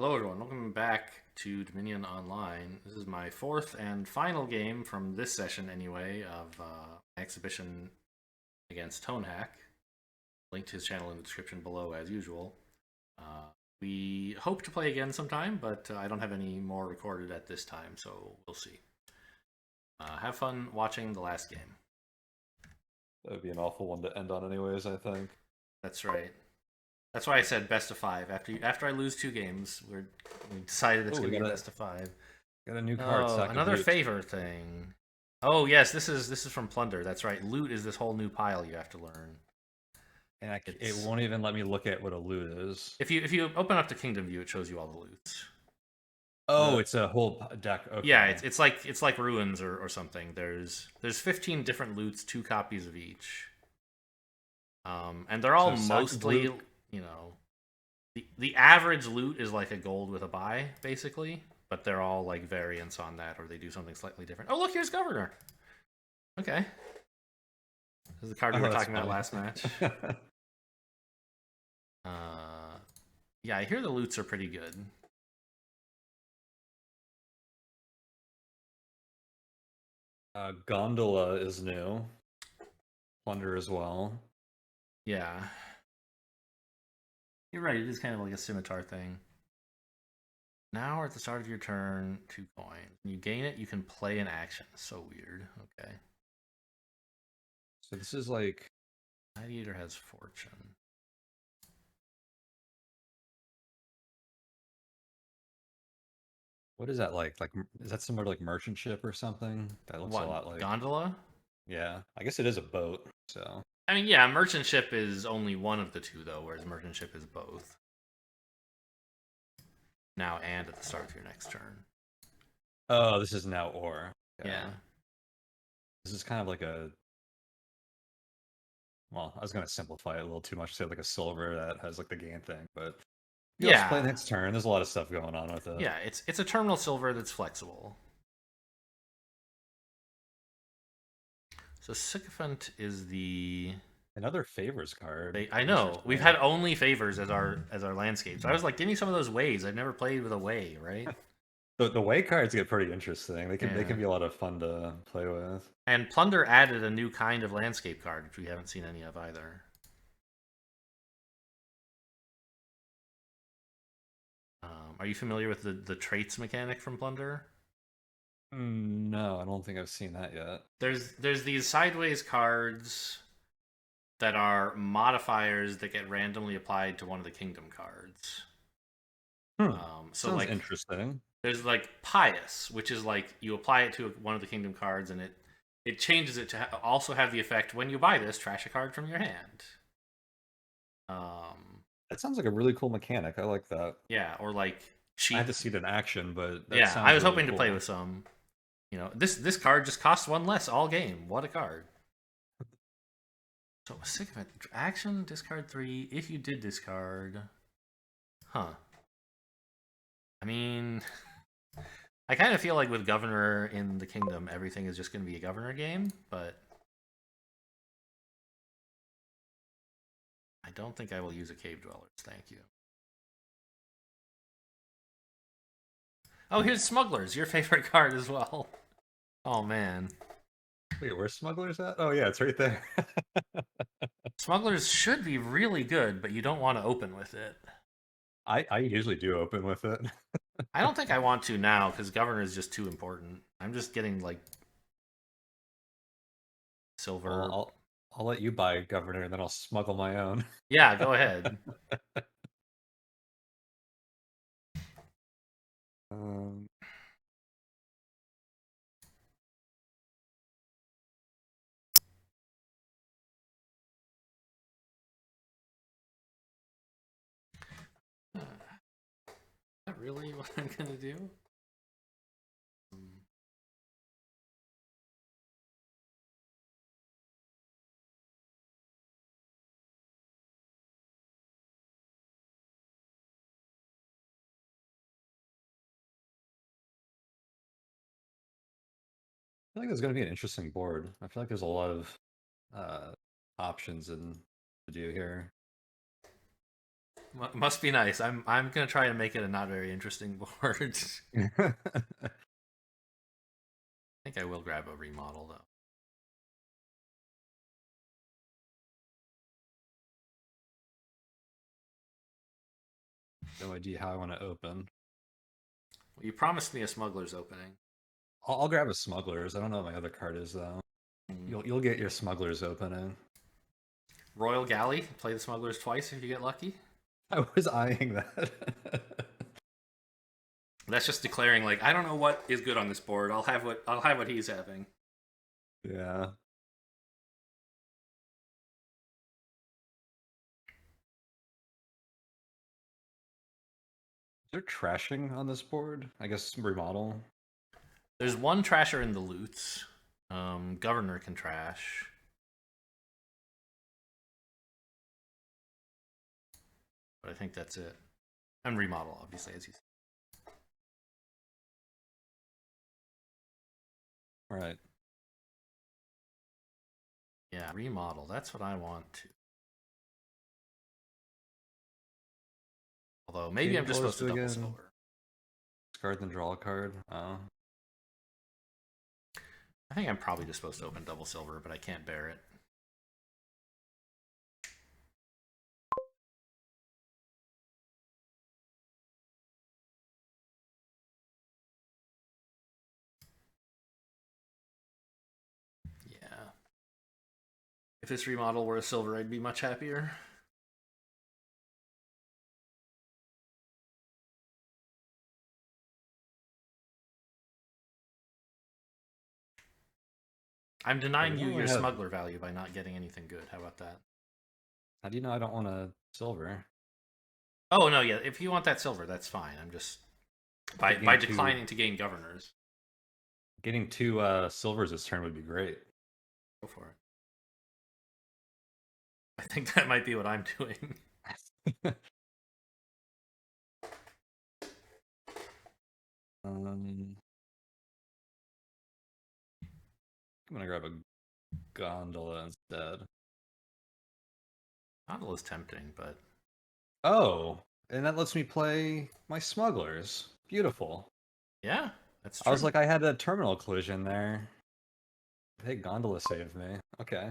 Hello, everyone. Welcome back to Dominion Online. This is my fourth and final game from this session, anyway, of exhibition against Tonehack. Link to his channel in the description below, as usual. We hope to play again sometime, but I don't have any more recorded at this time, so we'll see. Have fun watching the last game. That would be an awful one to end on, anyways. I think. That's right. That's why I said best of five. After I lose two games, we decided it's going to be a best of five. Got a new card. Oh, Sack of another loot. favor thing. Oh yes, this is from Plunder. That's right. Loot is this whole new pile you have to learn. And it won't even let me look at what a loot is. If you open up the Kingdom view, it shows you all the loots. Oh, it's a whole deck. Okay. Yeah, it's like ruins or something. There's 15 different loots, 2 copies of each. And they're all mostly, you know, the average loot is like a gold with a buy, basically. But they're all like variants on that, or they do something slightly different. Oh, look, here's Governor. Okay. This is the card we were talking about last match. Yeah, I hear the loots are pretty good. Gondola is new. Plunder as well. Yeah. You're right, it is kind of like a scimitar thing. Now, at the start of your turn, 2 coins. When you gain it, you can play an action. So weird. Okay. So this is like... Gladiator has Fortune. What is that like? Like, is that similar to like merchant ship or something? That looks a lot like... Gondola? Yeah, I guess it is a boat, so... I mean, yeah, merchant ship is only one of the two, though, whereas merchant ship is both. Now and at the start of your next turn. Oh, this is now or. Okay. Yeah. This is kind of like a... Well, I was going to simplify it a little too much to say like a silver that has like the gain thing, but... Yeah, play next turn. There's a lot of stuff going on with it. Yeah, it's a terminal silver that's flexible. So Sycophant is the another favors card. I know we've had only favors as our landscapes. I was like, give me some of those ways. I've never played with a way, right? The way cards get pretty interesting. They can be a lot of fun to play with. And Plunder added a new kind of landscape card, which we haven't seen any of either. Are you familiar with the traits mechanic from Plunder? No, I don't think I've seen that yet. There's these sideways cards that are modifiers that get randomly applied to one of the kingdom cards. So sounds like interesting. There's like Pious, which is like you apply it to one of the kingdom cards, and it changes it to also have the effect when you buy this, trash a card from your hand. That sounds like a really cool mechanic. I like that. Yeah, or like cheap. I had to see it in action, but that yeah, I was really hoping to play with some. You know, this card just costs 1 less all game. What a card! So sick of it. Action, discard 3. If you did discard, huh? I mean, I kind of feel like with Governor in the Kingdom, everything is just going to be a Governor game, but I don't think I will use a Cave Dwellers. Thank you. Oh, here's Smugglers, your favorite card as well. Oh, man. Wait, where's Smugglers at? Oh, yeah, it's right there. Smugglers should be really good, but you don't want to open with it. I usually do open with it. I don't think I want to now, because Governor is just too important. I'm just getting, like, silver. Well, I'll let you buy Governor, and then I'll smuggle my own. Yeah, go ahead. Is that really what I'm gonna do? I feel like it's going to be an interesting board. I feel like there's a lot of options to do here. Must be nice. I'm gonna try and make it a not very interesting board. I think I will grab a remodel though. No idea how I want to open. Well, you promised me a smuggler's opening. I'll grab a smugglers. I don't know what my other card is though. You'll get your smugglers opening. Royal Galley. Play the smugglers twice if you get lucky. I was eyeing that. That's just declaring like I don't know what is good on this board. I'll have what he's having. Yeah. Is there trashing on this board? I guess remodel. There's one trasher in the loots. Governor can trash. But I think that's it. And remodel, obviously, as you said. Right. Yeah, remodel. That's what I want to. Although maybe I'm just supposed to double silver. Discard then draw a card. Oh. I think I'm probably just supposed to open double silver, but I can't bear it. Yeah. If this remodel were a silver, I'd be much happier. I'm denying you your smuggler value by not getting anything good. How about that? How do you know I don't want a silver? Oh no, yeah. If you want that silver, that's fine. I'm just by declining to gain governors. Getting two silvers this turn would be great. Go for it. I think that might be what I'm doing. I'm gonna grab a gondola instead. Gondola's tempting, but oh, and that lets me play my smugglers. Beautiful. Yeah, that's true. I was like, I had a terminal collision there. Hey, gondola saved me. Okay.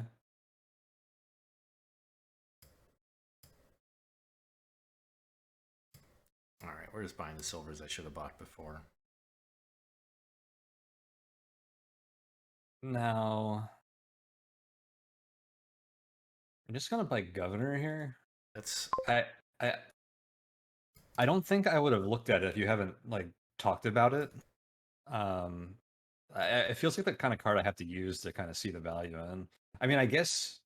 All right, we're just buying the silvers I should have bought before. Now, I'm just gonna play governor here. That's I don't think I would have looked at it if you haven't like talked about it. It feels like the kind of card I have to use to kind of see the value in. I mean, I guess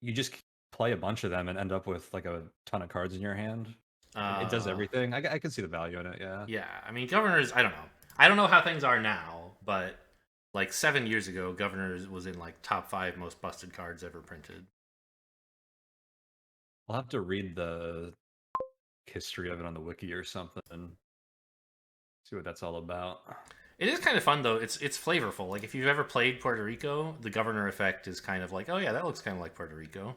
you just play a bunch of them and end up with like a ton of cards in your hand. It does everything. I can see the value in it. Yeah. Yeah, I mean, governors. I don't know. I don't know how things are now, but like 7 years ago, governors was in like top 5 most busted cards ever printed. I'll have to read the history of it on the wiki or something and see what that's all about. It is kind of fun though. It's flavorful. Like if you've ever played Puerto Rico, the governor effect is kind of like, oh yeah, that looks kind of like Puerto Rico.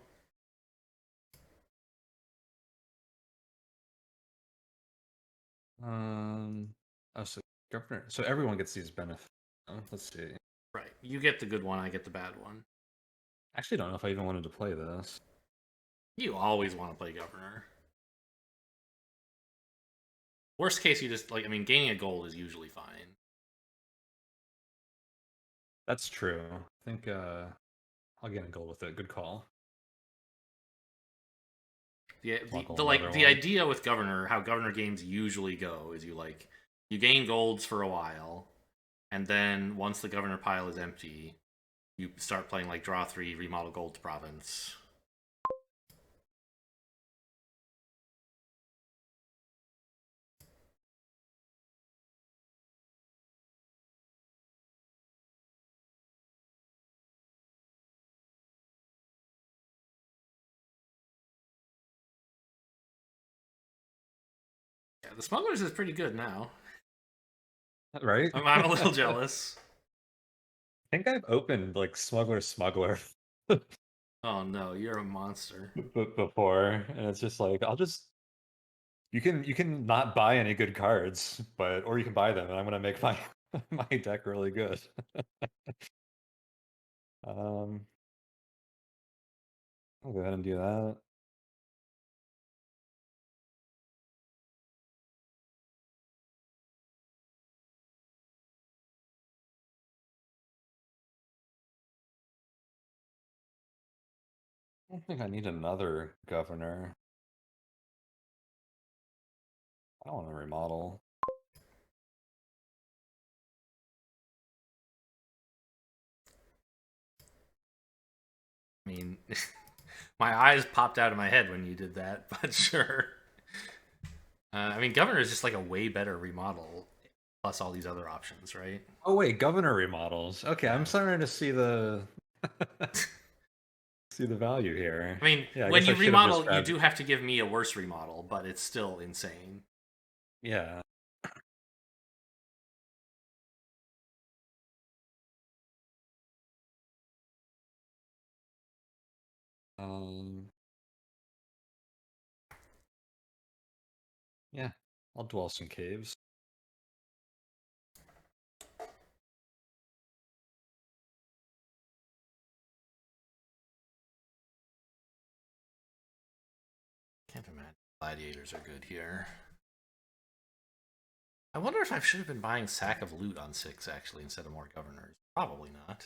Oh, so governor. So everyone gets these benefits. Let's see. Right. You get the good one, I get the bad one. Actually, don't know if I even wanted to play this. You always want to play governor. Worst case, you just like. I mean, gaining a gold is usually fine. That's true. I think I'll get a gold with it. Good call. The idea with governor, how governor games usually go, is you gain golds for a while, and then once the governor pile is empty, you start playing like draw 3, remodel gold to province. Yeah, the smugglers is pretty good now. Right? I'm a little jealous. I think I've opened like Smuggler. Oh no, you're a monster. before, and it's just like you can not buy any good cards, but or you can buy them, and I'm gonna make my my deck really good. Um, I'll go ahead and do that. I don't think I need another governor. I don't want to remodel. I mean, my eyes popped out of my head when you did that, but sure. I mean, Governor is just like a way better remodel, plus all these other options, right? Oh wait, governor remodels. Okay, Yeah. I'm starting to see the see the value here. I mean, Yeah, I when guess I you should have just remodel, you grabbed. do have to give me a worse remodel, but it's still insane. Yeah. Um. Yeah, I'll dwell some caves. Can't imagine gladiators are good here. I wonder if I should have been buying Sack of Loot on 6, actually, instead of more Governors. Probably not.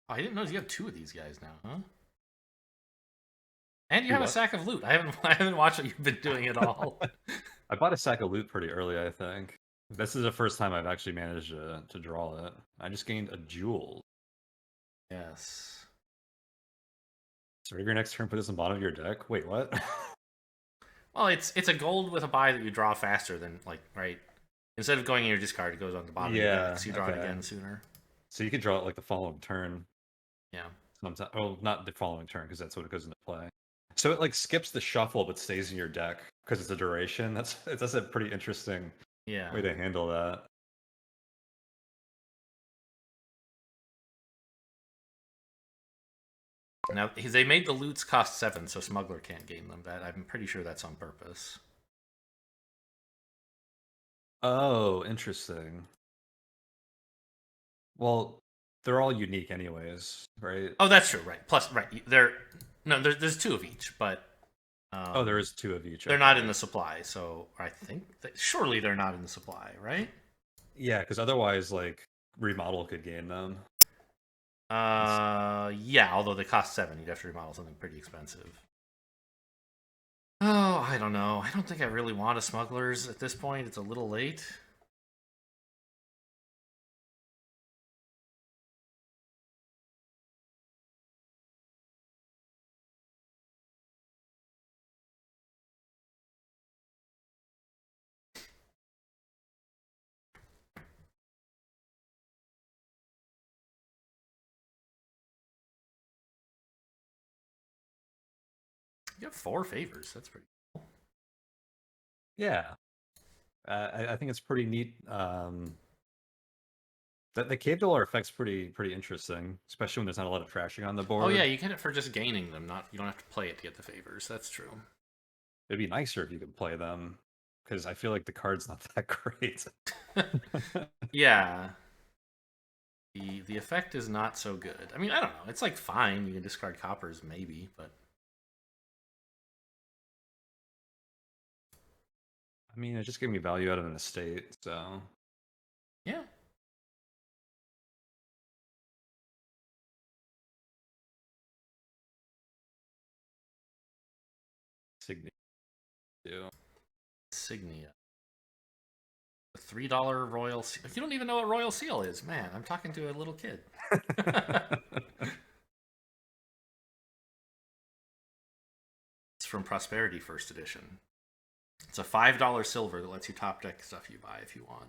Oh, I didn't know you have 2 of these guys now, huh? And you Do have a what? Sack of Loot. I haven't watched what you've been doing at all. I bought a sack of loot pretty early, I think. This is the first time I've actually managed to draw it. I just gained a jewel. Yes. So your next turn, put this in the bottom of your deck. Wait, what? Well, it's a gold with a buy that you draw faster than, like, right? Instead of going in your discard, it goes on the bottom of your deck, Yeah, so you draw it okay. again sooner. So you could draw it like the following turn. Yeah. Sometimes, well, not the following turn because that's when it goes into play. So it like skips the shuffle but stays in your deck because it's a duration. That's a pretty interesting Yeah. way to handle that. Now, they made the loots cost 7, so Smuggler can't gain them. That I'm pretty sure that's on purpose. Oh, interesting. Well, they're all unique anyways, right? Oh, that's true, right. Plus, right, there's 2 of each, but Oh, there is two of each. they're not Okay. in the supply, so I think surely they're not in the supply, right? Yeah, because otherwise, like, remodel could gain them. Yeah, although they cost 7, you'd have to remodel something pretty expensive. Oh, I don't know. I don't think I really want a Smugglers at this point. It's a little late. You have 4 favors. That's pretty cool. Yeah, I think it's pretty neat. That the cave dweller effect's pretty interesting, especially when there's not a lot of trashing on the Oh yeah, board. you get it for just gaining them. Not you don't have to play it to get the favors. That's true. It'd be nicer if you could play them, because I feel like the card's not that great. Yeah. The effect is not so good. I mean, I don't know. It's like fine. You can discard coppers maybe, but I mean, it just gave me value out of an estate, so yeah. Signy do. Signia. A $3 royal seal. You don't even know what royal seal is, man. I'm talking to a little kid. It's from Prosperity First Edition. It's a $5 silver that lets you top deck stuff you buy if you want.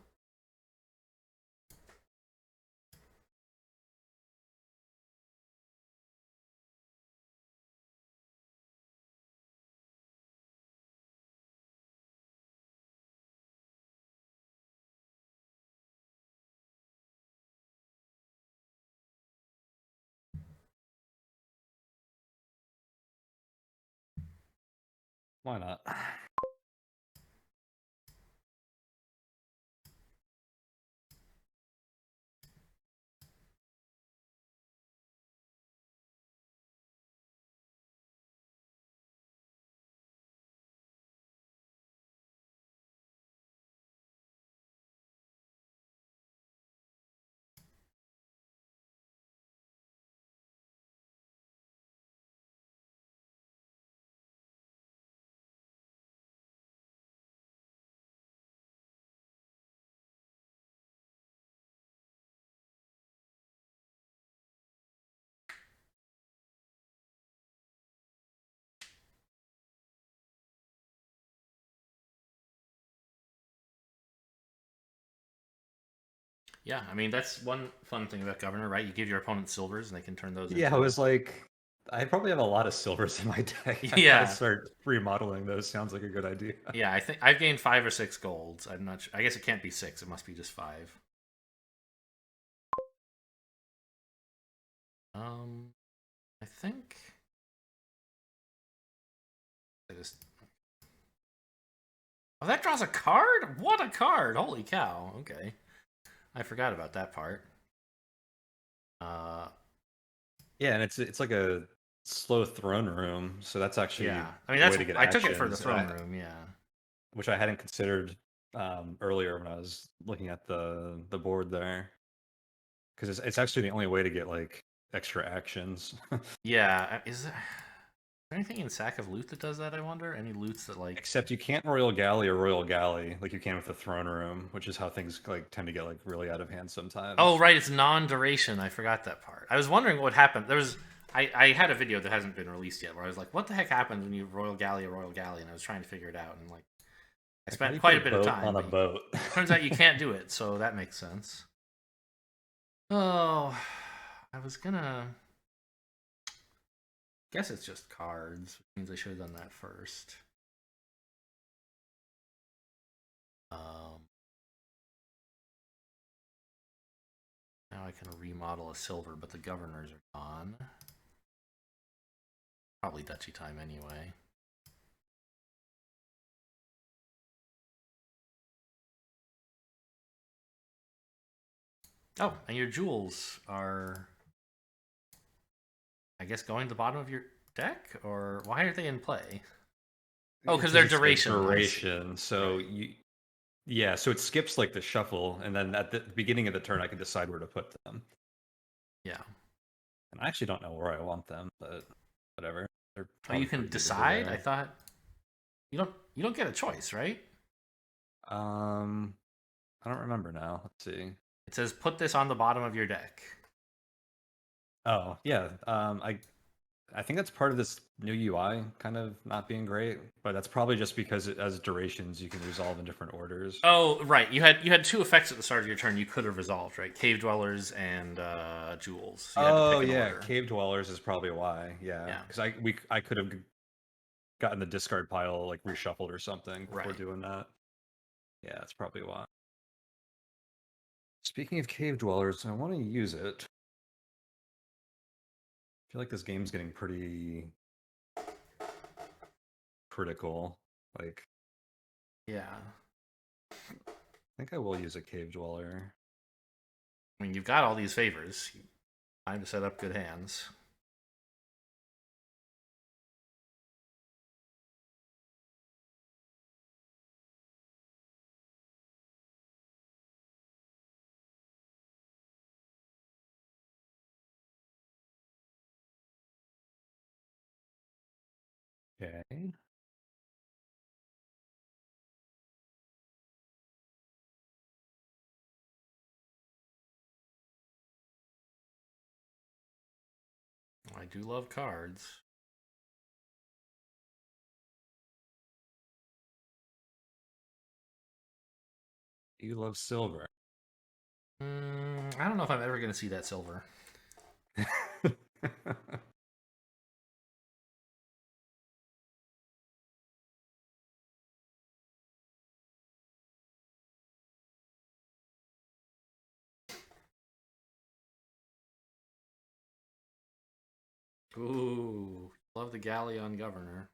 Why not? Yeah, I mean that's one fun thing about Governor, right? You give your opponent silvers, and they can turn those Yeah, I into. was like, I probably have a lot of silvers in my deck. I gotta Yeah, start remodeling those. Sounds like a good idea. yeah. I think I've gained 5 or 6 golds. I'm not. I guess it can't be 6. It must be just 5. I think. I just. Oh, that draws a card. What a card! Holy cow! Okay, I forgot about that part. Uh, Yeah, and it's like a slow throne room, so that's actually yeah. I mean, a that's. way to get I took it for the actions, throne room. Yeah. which I hadn't considered earlier when I was looking at the board there, because it's actually the only way to get like extra actions. Yeah. Is there anything in Sack of Loot that does that? I wonder. Any loots that like. Except you can't Royal Galley or Royal Galley like you can with the throne room, which is how things like tend to get like really out of hand Oh, sometimes. right. It's non-duration. I forgot that part. I was wondering what happened. There was. I had a video that hasn't been released yet where I was like, "What the heck happens when you Royal Galley a Royal Galley?" And I was trying to figure it out, and like I Like, how do spent you put quite a a bit of boat time, on a but boat? turns out you can't do it, so that makes sense. Oh, I was gonna guess it's just cards, which means I should have done that first. Um, Now I can remodel a silver, but the governors are gone. Probably Dutchy time anyway. Oh, and your jewels are, I guess, going to the bottom of your deck? Or why are they in play? Oh, because they're Because it's a duration. I see. duration, so Right. you yeah, so it skips like the shuffle, and then at the beginning of the turn, I can decide where to put them. Yeah. And I actually don't know where I want them, but whatever. They're Oh, you probably can pretty good decide? I everywhere. thought you don't get a choice, right? Um, I don't remember now. Let's see. It says put this on the bottom of your deck. Oh yeah, I think that's part of this new UI kind of not being great, but that's probably just because it has durations you can resolve in different orders. Oh, right. You had 2 effects at the start of your turn you could have resolved, right? Cave dwellers and jewels. So you had to Oh pick an yeah, order. cave dwellers is probably why. Yeah, Yeah. because I could have gotten the discard pile like reshuffled or something before Right. doing that. Yeah, that's probably why. Speaking of cave dwellers, I want to use it. I feel like this game's getting pretty critical. Like, Yeah. I think I will use a cave dweller. I mean, you've got all these favors. Time to set up good hands. Okay. I do love cards. You love silver. I don't know if I'm ever going to see that silver. Ooh, love the Galleon Governor.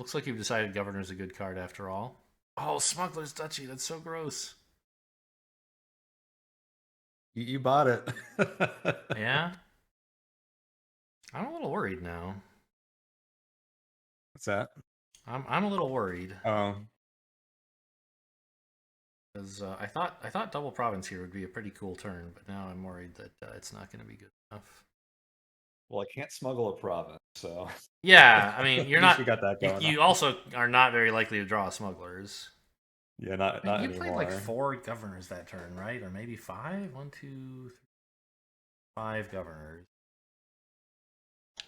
Looks like you've decided Governor's a good card after all. Oh, Smuggler's Duchy. That's so gross. You bought it. Yeah? I'm a little worried now. What's that? I'm a little worried. Oh, Because I thought double province here would be a pretty cool turn, but now I'm worried that it's not going to be good enough. well, I can't smuggle a province, so Yeah, I mean at you're least not. we got that going on. You also are not very likely to draw smugglers. Yeah, not You played like anymore. 4 governors that turn, right? Or maybe 5? 1, 2, 3, 5 governors.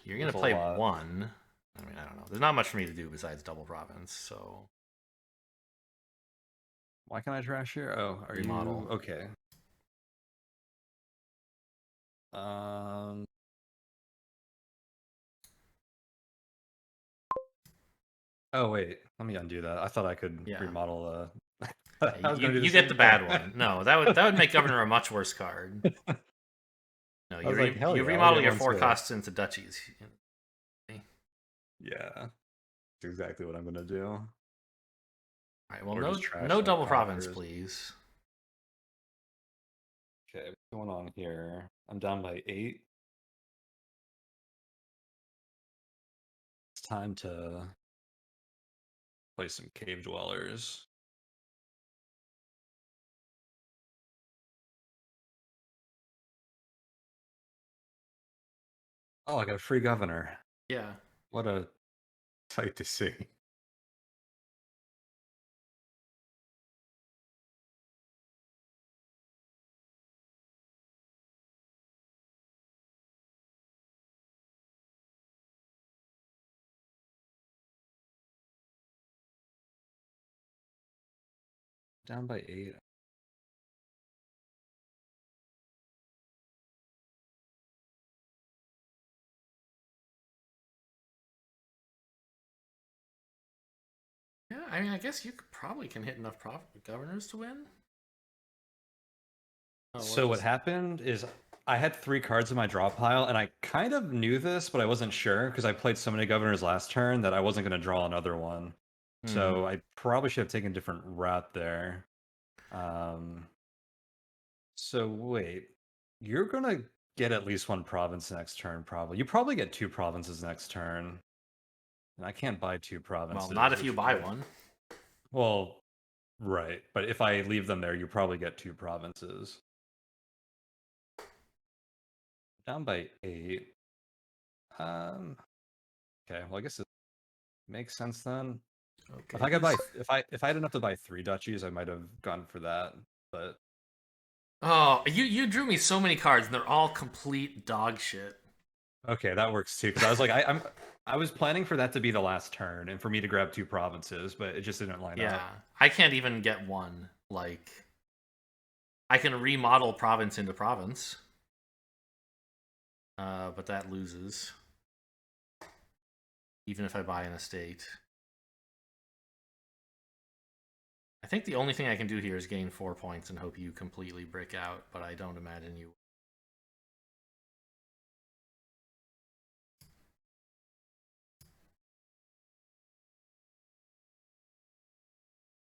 You're It gonna was a play lot. 1. I mean, I don't know. There's not much for me to do besides double province, so Why can I trash here? Oh, are remodel. you okay? Um. Oh wait, let me undo that. I thought I could Yeah. remodel. Yeah, I was you going to do the you get same the thing. bad one. No, that would make governor a much worse card. No, I was like, hell you yeah, I'll remodel get your one 4 too. costs into duchies. Yeah, that's exactly what I'm going to do. All right. Well, Or just trash no the double province, conquerors. please. Okay, what's going on here? I'm down by 8. It's time to play some cave dwellers. Oh, I got a free governor. Yeah. What a sight to see. Down by 8. Yeah. I mean, I guess you probably can hit enough governors to win. Oh, So what happened is I had 3 cards in my draw pile, and I kind of knew this, but I wasn't sure because I played so many governors last turn that I wasn't going to draw another one. Hmm. So I probably should have taken a different route there. Um, so wait, you're gonna get at least 1 province next turn, probably. You probably get 2 provinces next turn, and I can't buy 2 Well, not provinces, if you which buy would one. well, right. But if I leave them there, you probably get 2 provinces. Down by 8. Um, okay, well I guess it makes sense then. If Okay. I could buy if I had enough to buy 3 duchies, I might have gone for that. But Oh, you drew me so many cards, and they're all complete dog shit. okay, that works too. Because I was like, I was planning for that to be the last turn and for me to grab 2 provinces, but it just didn't line Yeah, up. I can't even get one. Like, I can remodel province into province, but that loses, even if I buy an estate. I think the only thing I can do here is gain 4 points and hope you completely brick out, but I don't imagine you.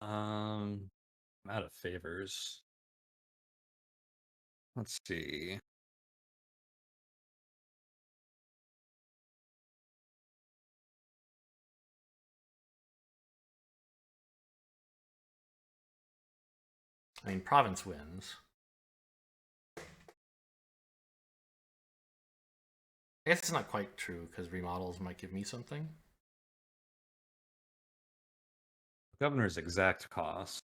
I'm out of favors. Let's see. I mean, province wins. I guess it's not quite true because remodels might give me something. Governor's exact cost.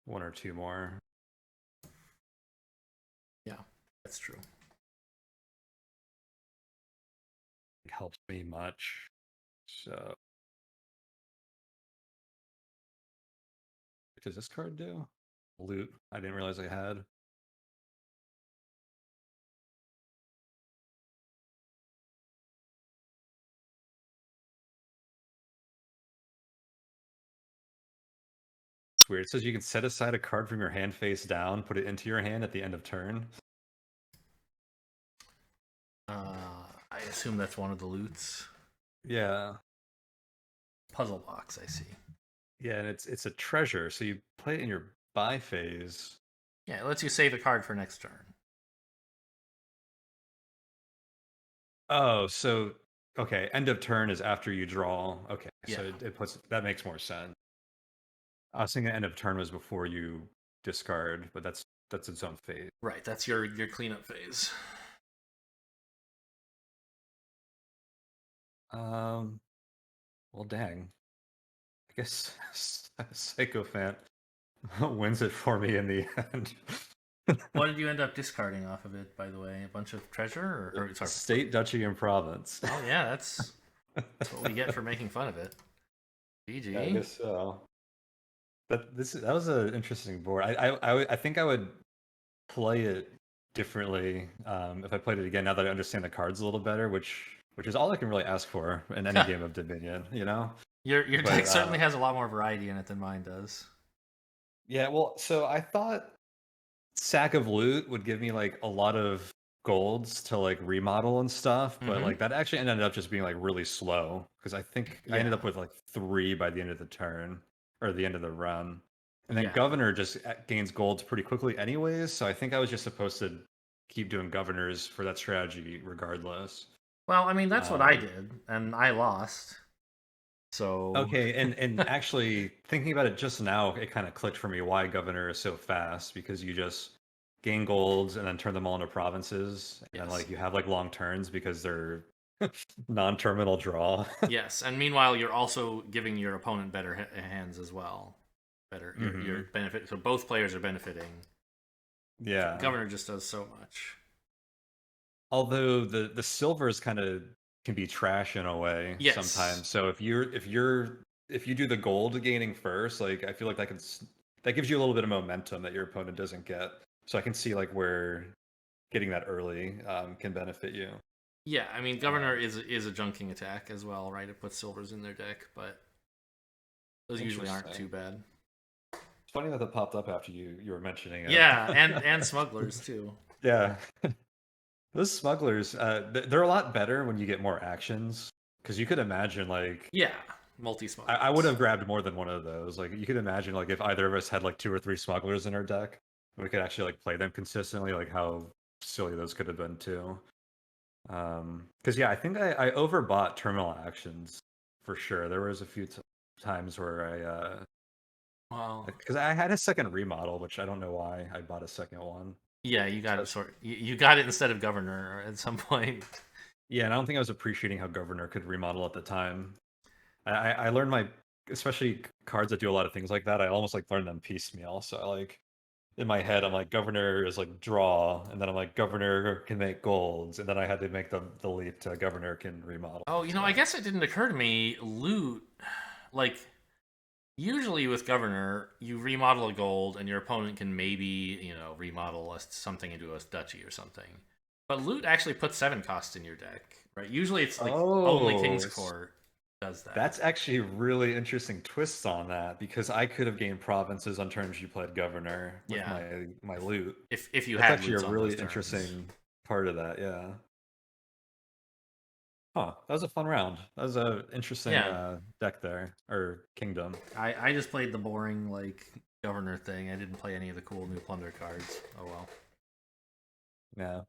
1 or 2 more. Yeah, that's true. It helps me much. So what does this card do? Loot. I didn't realize I had. It's weird. It says you can set aside a card from your hand face down, put it into your hand at the end of turn. I assume that's one of the loots. Yeah. puzzle box. I see. Yeah, and it's a treasure, so you play it in your buy phase. Yeah, it lets you save a card for next turn. Oh, so okay, end of turn is after you draw. Okay, Yeah. so it puts that makes more sense. I was thinking end of turn was before you discard, but that's its own phase. Right. That's your cleanup phase. Well, dang. I guess Sycophant wins it for me in the end. What did you end up discarding off of it, by the way? A bunch of treasure, or sorry. State, duchy, and province. Oh yeah, that's what we get for making fun of it. GG. Yeah, I guess so. That was an interesting board. I think I would play it differently if I played it again. Now that I understand the cards a little better, which is all I can really ask for in any game of Dominion. You know. Your But deck certainly has a lot more variety in it than mine does. yeah, well, so I thought Sack of Loot would give me like a lot of golds to like remodel and stuff, but Mm-hmm. like that actually ended up just being like really slow because I think I ended Yeah. up with like 3 by the end of the turn or the end of the run. And then Yeah. Governor just gains golds pretty quickly anyways, so I think I was just supposed to keep doing governors for that strategy regardless. Well, I mean, that's what I Um, did, and I lost. So okay, and actually thinking about it just now, it kind of clicked for me why Governor is so fast because you just gain golds and then turn them all into provinces, and then yes, like you have like long turns because they're non-terminal draw. yes, and meanwhile, you're also giving your opponent better hands as well. Better, your Hmm. benefit. So both players are benefiting. Yeah. Governor just does so much. Although the silvers kind of can be trash in a way Yes. sometimes. So if you do the gold gaining first, like I feel like that gives you a little bit of momentum that your opponent doesn't get. So I can see like where getting that early can benefit you. Yeah, I mean, Governor Um, is a junking attack as well, right? It puts silvers in their deck, but those usually aren't too Interesting. bad. It's funny that popped up after you were mentioning it. Yeah, and smugglers too. Yeah, those smugglers, they're a lot better when you get more actions because you could imagine like Yeah, multi I would smugglers. have grabbed more than one of those. Like you could imagine like if either of us had like 2 or 3 smugglers in our deck, we could actually like play them consistently. Like how silly those could have been too. Because yeah, I think I overbought terminal actions for sure. There was a few times where Well, because I had a second remodel, which I don't know why I bought a second one. yeah, you got So it. You got it instead of Governor at some point. yeah, and I don't think I was appreciating how Governor could remodel at the time. I learned my especially cards that do a lot of things like that. I almost like learned them piecemeal. So I like in my head, I'm like Governor is like draw, and then I'm like Governor can make golds, and then I had to make the leap to Governor can remodel. Oh, I So guess it didn't occur to me. Loot, like usually with Governor, you remodel a gold, and your opponent can maybe remodel something into a duchy or something. But loot actually puts 7 costs in your deck, right? Usually it's like only King's Court does that. that's actually really interesting twists on that because I could have gained provinces on turns you played Governor with Yeah, my loot. if you That's had actually a loots on those really turns. interesting part of that. Yeah. Huh. That was a fun round. That was a interesting Yeah, deck there or kingdom. I just played the boring like Governor thing. I didn't play any of the cool new Plunder cards. Oh well. Yeah.